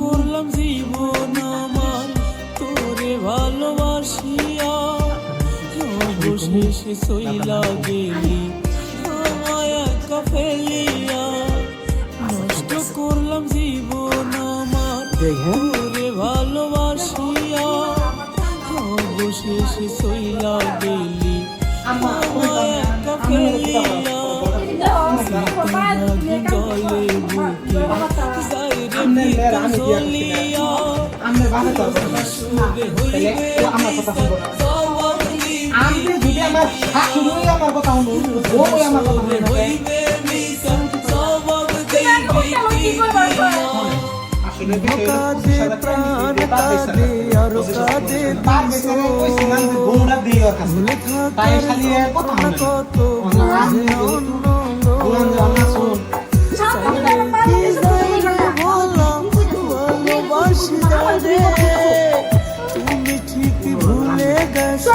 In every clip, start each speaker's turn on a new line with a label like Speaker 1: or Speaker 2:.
Speaker 1: করলাম জীবন আমার তোরে ভালোবাসিয়া, অবশেষে সইলা গেলি আমায় একা ফেলিয়া। নষ্ট করলাম জীবন আমার তোরে ভালোবাসিয়া, অবশেষে সইলা গেলি আমায় একা ফেলিয়া। গলে বুকে যাইরে ভিতর জ্বলিয়া, সুরে হইবে হইবে মিশন সবক কাঁদে প্রাণ কাঁদে আর কাঁদে ভুলে থাকার কত তুমি ঠিক ভুলে গেছো,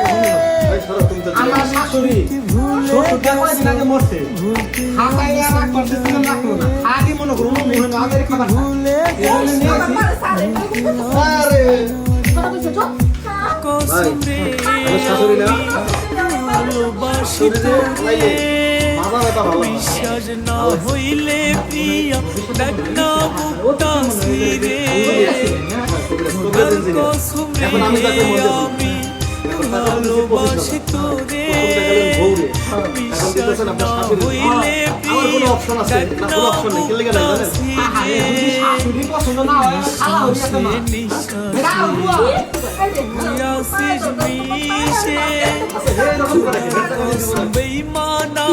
Speaker 1: ভুলতে
Speaker 2: আমার শাশুড়ি মরছে আগে মনে করুন আগের খাবার
Speaker 1: বিশ্বাস না হইলে প্রিয়া দেখ না বুকটা সিরে, আমি ভালোবাসি তোরে। বিশ্বাস না হইলে প্রিয়া দেখ না বুকটা সিরে, নিঃশ্বাসে মিশে বেইমানা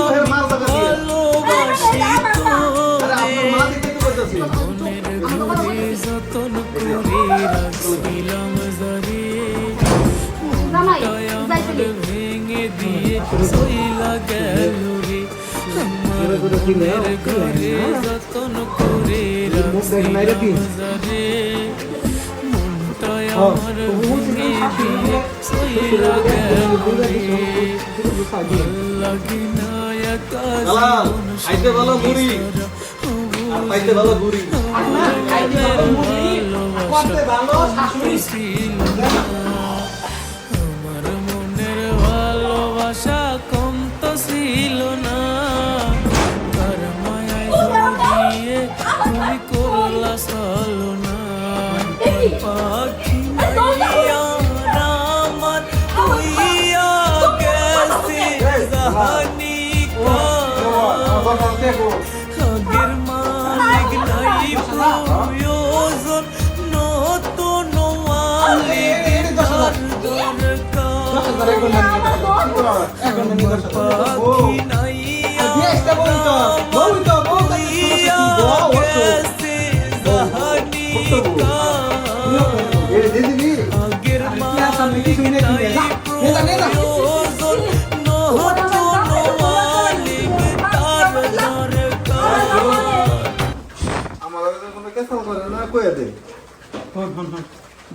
Speaker 1: ভালোবাসি তোরে। মনের ঘরে যতন করে রাখছিলাম জারে, মনটায় আমার ভেঙে দিয়ে সইলা গেল রে। আমার মনের ঘরে যতন করে রাখছিলাম জারে, মনটায় আমার ভেঙে দিয়ে সইলা গেল রে। লাগি না একা জীবন
Speaker 2: আইতে ভালো বুড়ি আইতে ভালো বুড়ি
Speaker 1: আমার মনের ভালোবাসা কম তো ছিল না, তার মায়ায় দিয়ে তুমি করলা চলো না। পাখি মাইয়া আমার হইয়া গেছে জাহানি আগের মালিক নাই প্রয়োজন, নতুন মালিক পাখি নাই গেছে জাহানি আগের মালিক নাই প্রয়োজন, নতুন মালিক তার দরকার।
Speaker 2: আমার কোনো কেসাল করে না কইয়া দে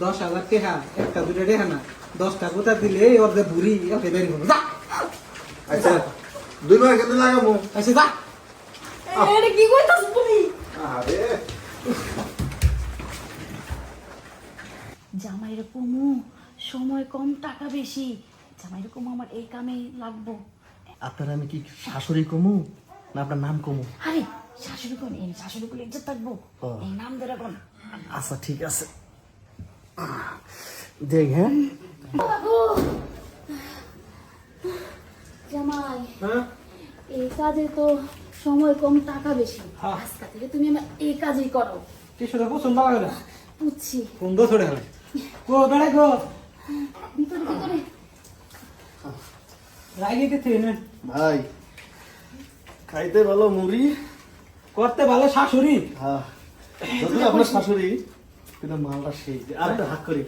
Speaker 3: 10,000 টাকা একটা দুটো টাকা না 10টা কোথা দিলে ওর যে বুড়ি ওকে বের করবো যা।
Speaker 2: আচ্ছা দুই মাস কেন লাগাবো
Speaker 3: আচ্ছা যা
Speaker 4: এটা কি কইতাছ তুমি?
Speaker 2: আরে
Speaker 4: জামাইরে কমু সময় কম টাকা বেশি, জামাইরে কমু আমার এই কামে লাগবো।
Speaker 5: আপনার আমি কি শাশুড়ি কমু না আপনার নাম কমু?
Speaker 4: আরে শাশুড়ি কোন এই শাশুড়ি কোন ইজ্জত থাকবো,
Speaker 5: ও।
Speaker 4: এই নাম ধরে কোন।
Speaker 5: আচ্ছা ঠিক আছে দেখ। হ্যাঁ
Speaker 4: জামাই
Speaker 2: হ্যাঁ
Speaker 4: এই কাজে তো সময় কম টাকা বেশি,
Speaker 3: হ্যাঁ।
Speaker 4: আজকে থেকে তুমি আমার এই কাজই করো।
Speaker 3: কিছুটা পছন্দ লাগে না
Speaker 4: বুঝছি।
Speaker 3: বন্ধ ছড়ে গেল গো বেড়াই গো
Speaker 4: ভিতরে ভিতরে
Speaker 3: রাইগে কে থেকে নেন
Speaker 5: ভাই খাইতে ভালো মুড়ি,
Speaker 3: করতে ভালো শাশুড়ি।
Speaker 5: হ্যাঁ যদি আপনার শাশুড়ি কিন্তু মালটা সেই আর একটা হাত করি।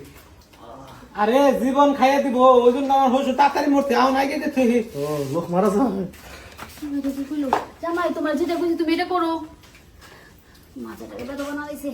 Speaker 3: আরে জীবন খাইয়ে দিব ওই জন্য আমার শ্বশুর তাড়াতাড়ি মরতে আও নাই গেতে থেকে
Speaker 5: ও লোক মারা যাবে।
Speaker 4: জামাই তোমার যেটা বলছি তুমি এটা করো, মাথাটা এটা তো বানাইছে।